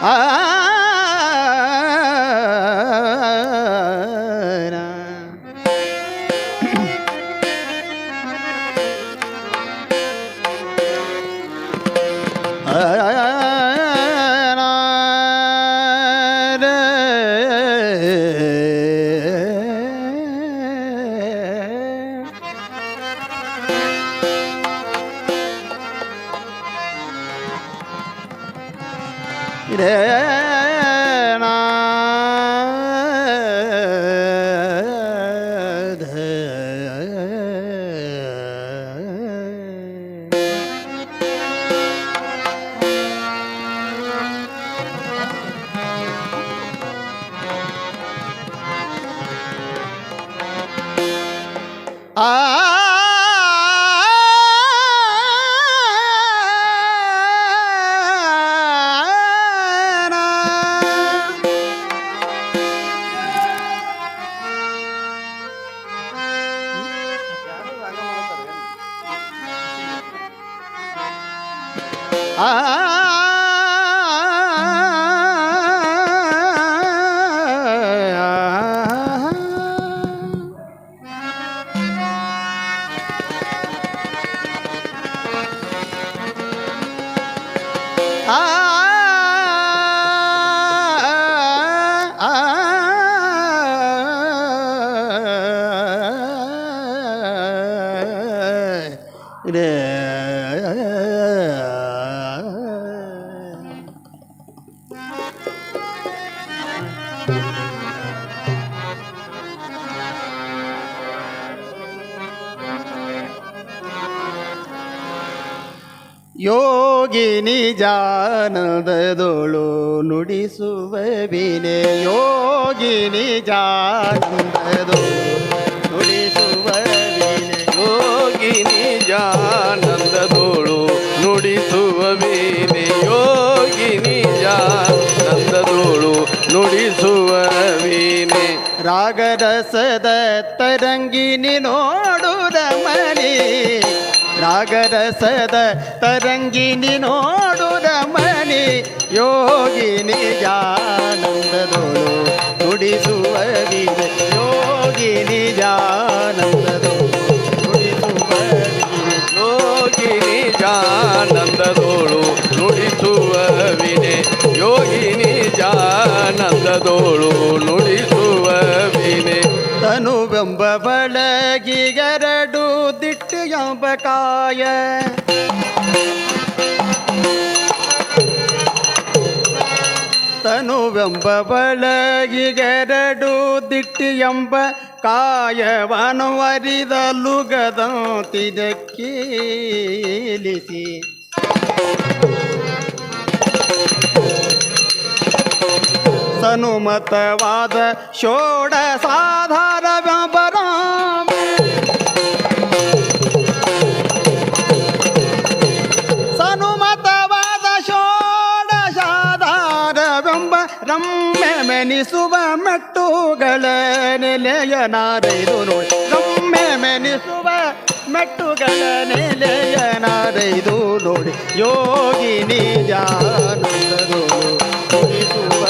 ಆ ಯೋಗಿನಿ ಜಾನಂದದೊಳು ನುಡಿಸುವ ವೀಣೆ ಯೋಗಿನಿ ಜಾನಂದದೊಳು ನುಡಿಸುವ ವೀಣೆ ಯೋಗಿನಿ ಜಾನಂದದೊಳು ನುಡಿಸುವ ವೀಣೆ ಯೋಗಿನಿ ಜಾನಂದದೊಳು ನುಡಿಸುವ ವೀಣೆ ರಾಗರಸದ ತರಂಗಿನಿ ನೋಡುದ ಮಣಿ ರಾಗರಸದ ತರಂಗಿನಿ ನೋಡುದ ಮಣಿ ಯೋಗಿನಿ ಜಾನಂದದೊಳು ನುಡಿಸುವ ವೀಣೆ ಯೋಗಿನಿ ಜಾನಂದದೊಳು ನುಡಿಸುವ ವೀಣೆ ಯೋಗಿನಿ ಜಾನಂದದೊಳು ನುಡಿಸುವ ವೀಣೆ ಯೋಗಿನಿ ಜಾನಂದದೊಳು ನುಡಿಸುವ ವೀಣೆ ತನುವೆಂಬ ಬಳಗಿಗರಡು ದಿಟ್ಟು ಎಂಬ ಕಾಯ ತನುವೆಂಬ ಬಳಗಿಗರಡು ದಿಟ್ಟು ಎಂಬ ಕಾಯವನು ಅರಿದಲುಗದಂತಿದಕ್ಕೀಲಿಸಿ ಸನುಮತವಾದ ಷೋಡ ಸಾಧಾರ ವ್ಯಾಪರಾಮ ಸನುಮತವಾದ ಷೋಡ ಸಾಧಾರವೆಂಬ ರಮ್ಯ ಮೆನಿಸುವ ಮೆಟ್ಟುಗಳ ನೆಲೆಯನಾರೈದು ನೋಡಿ ರಮ್ಯ ಮೆನಿಸುವ ಮೆಟ್ಟುಗಳ ನೆಲೆಯನಾರೈದು ನೋಡಿ ಯೋಗಿನಿ ಜಾನಂದದೊಳು ನುಡಿಸುವ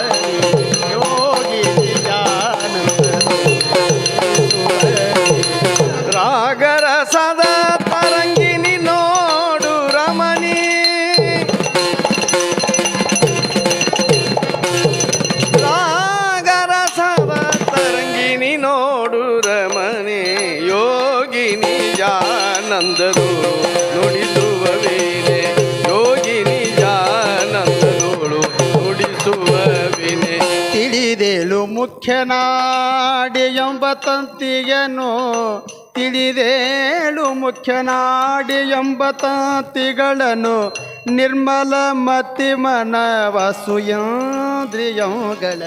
ರಾಗರಸದ ತರಂಗಿನಿ ನೋಡು ರಮಣಿ ರಾಗರಸದ ತರಂಗಿನಿ ನೋಡು ರಮಣಿ ಯೋಗಿನಿ ಜಾನಂದದೊಳು ನುಡಿಸುವ ವೀಣೆ ಯೋಗಿನಿ ಜಾನಂದದೊಳು ನುಡಿಸುವ ವೀಣೆ ತಿಳಿದೇಳು ಮುಖ್ಯನಾಡಿ ಎಂಬ ತಂತಿಯನ್ನು ತಿಳಿದೇಳು ಮುಖ್ಯನಾಡಿ ಎಂಬ ತಂತಿಗಳನ್ನು ನಿರ್ಮಲ ಮತಿ ಮನವ ಸುಯಂದ್ರಿಯಗಳ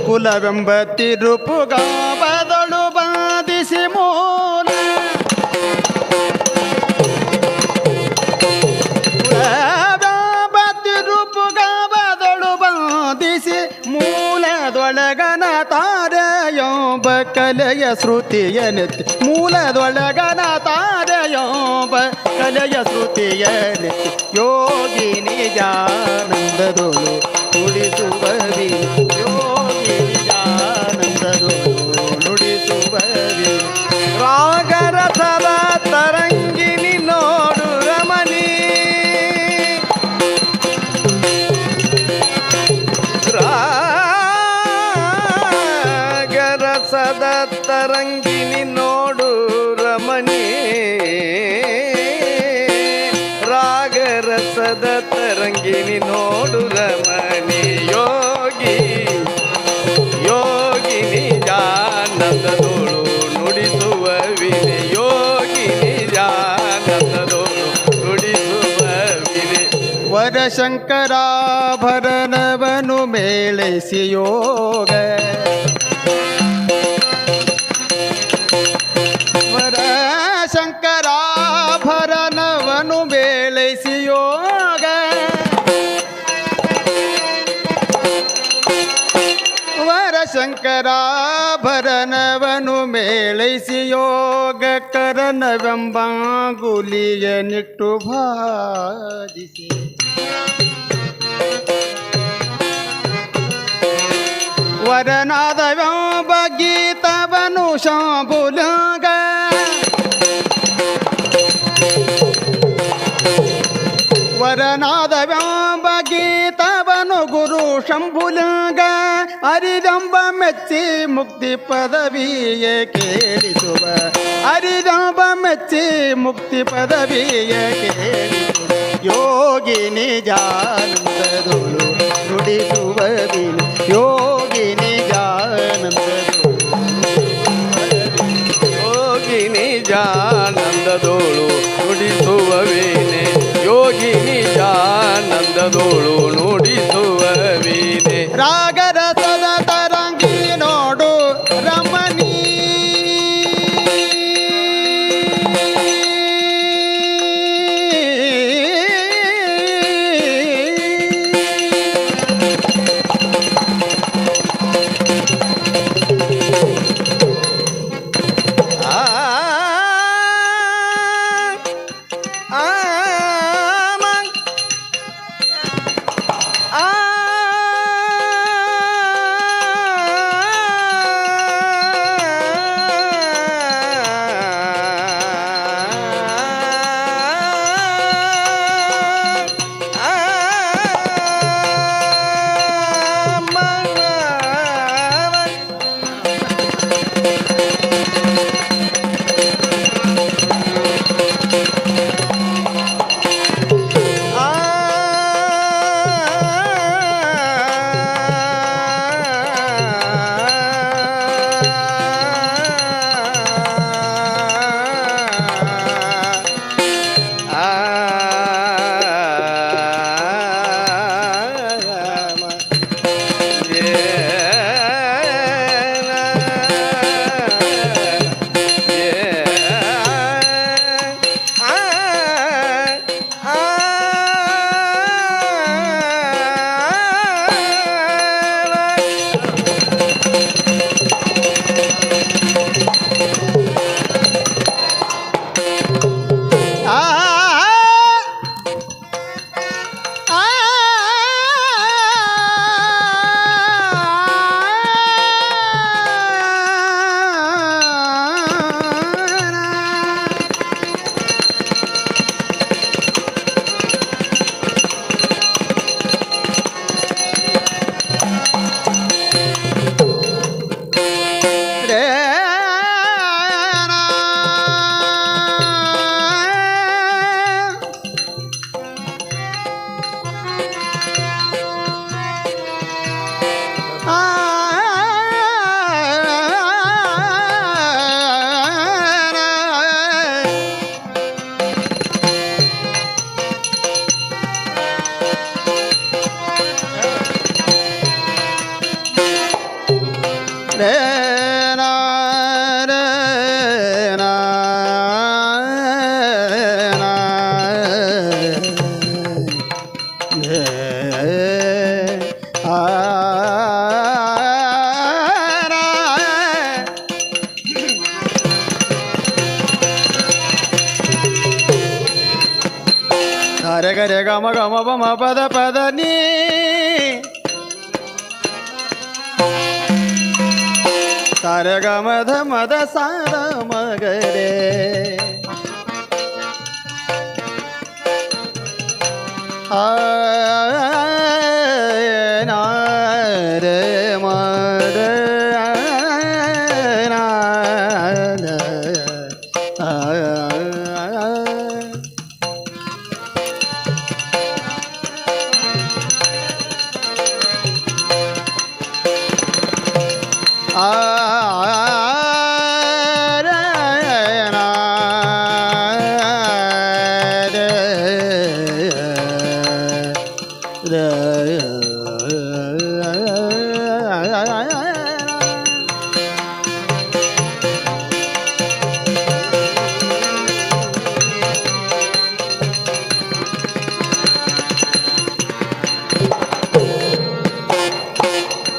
ಕುಲವೆಂಬ ತಿರುಪುಗಾಬದಳು ಬಾಧಿಸಿ ಮೂಲ ಮೂಲದೊಳಗನ ತಾರೆಯೋ ತಾರೆಯೊಬ್ಬ ಕಲೆಯ ಶ್ರುತಿಯ ನೆತ್ತಿ ಮೂಲದೊಳಗನ ತಾರೆಯೊಬ್ಬ ಕಲೆಯ ಶ್ರುತಿಯ ನೆತ್ತಿ ಯೋಗಿ ನಿಜಾನಂದದೊಳು ನುಡಿಸುವವಿ ಯೋಗಿ ನಿಜಾನಂದದೊಳು ನುಡಿಸುವವಿ ರಾಗರಥದ ತರಂಗಿನಿ ನೋಡು ರಮಣಿ ರಾಗರಸದ ತರಂಗಿನಿ ನೋಡು ರಮಣಿ ರಾಗರಸದ ತರಂಗಿನಿ ನೋಡು ರಮಣಿ ಯೋಗಿ ಯೋಗಿ ನಿಜಾನಂದದೋಳು ನುಡಿಸುವ ವಿನೆ ಯೋಗಿ ನಿಜಾನಂದದೋಳು ನುಡಿಸುವ ವಿನೆ ವರಶಂಕರಾಭರಣವನು ಮೇಳೈಸಿ ಯೋಗ ವರಶಂಕರಾಭರಣವನು ಮೇಳೈಸಿ ಯೋಗ ವರಶಂಕರಾಭರಣವನು ಮೇಳೈಸಿ ಯೋಗ ಕರನವೆಂಬಾಂಗುಲಿಯ ನಿಟ್ಟು ಭಾಜಿಸಿ ವರನಾದವೆಂಬ ಗೀತವನು ಶಾಂಬುಲಗ ವರನಾದವೆಂಬ ಗೀತವನು ಗುರು ಶಂಭುಲಿಂಗ ಅರಿದಂಬ ಮೆಚ್ಚಿ ಮುಕ್ತಿ ಪದವಿಯ ಕೇಳಿಸುವ ಅರಿದಂಬ ಮೆಚ್ಚಿ ಮುಕ್ತಿ ಪದವಿಯ ಕೇಳಿಸುವ ಯೋಗಿ ನಿಜಾನಂದದೊಳು ನುಡಿಸುವ ವಿನು ಯೋಗಿ ನಿಜಾನಂದದೊಳು ಯೋಗಿ ನಿಜಾನಂದದೋಳು ನುಡಿಸುವ ವೀಣೆ ಯೋಗಿ ನಿಜಾನಂದದೋಳು ನುಡಿಸುವ ವೀಣೆ ರಾಗರಸದ ತರಂಗಿ ನೋಡು ರಮಣಿ ಸಾರೆ ಗರೆ ಗಮ ಗಮ ಬಮ ಪದ ಪದ ನೀ ಸಾರೆ ಗಮ ಧ ಮದ ಸಾರ ಮಗರೆ ಆ ನಾರೆ ಮದ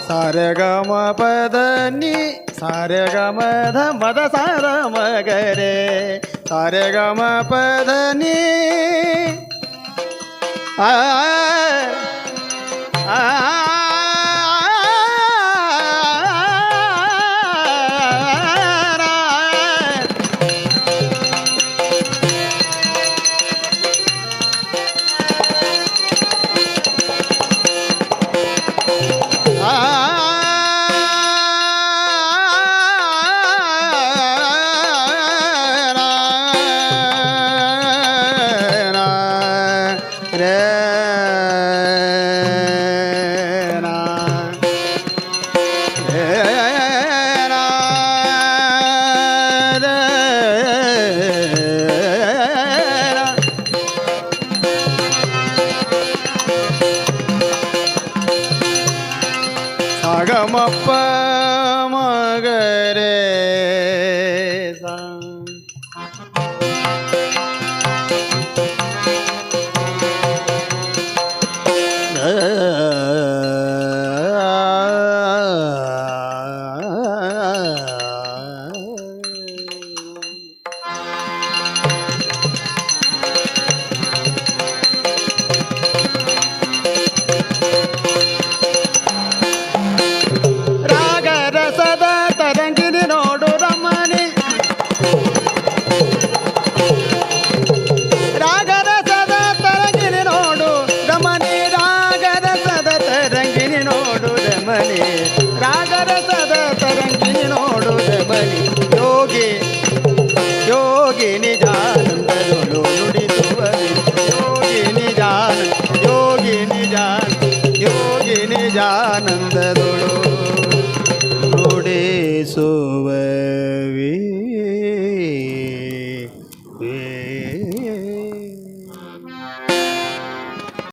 ಸಾರೆ ಗಮ ಪದ ನೀ ಸಾರೆ ಗಮ ಧ ಮದ ಸಾರ ಮಗರೆ ಸಾರೆ ಗಮ ಪದ ನೀ ಆ ಆ ಗಮಪ್ಪ ಮಗರೆ ಯೋಗಿನಿ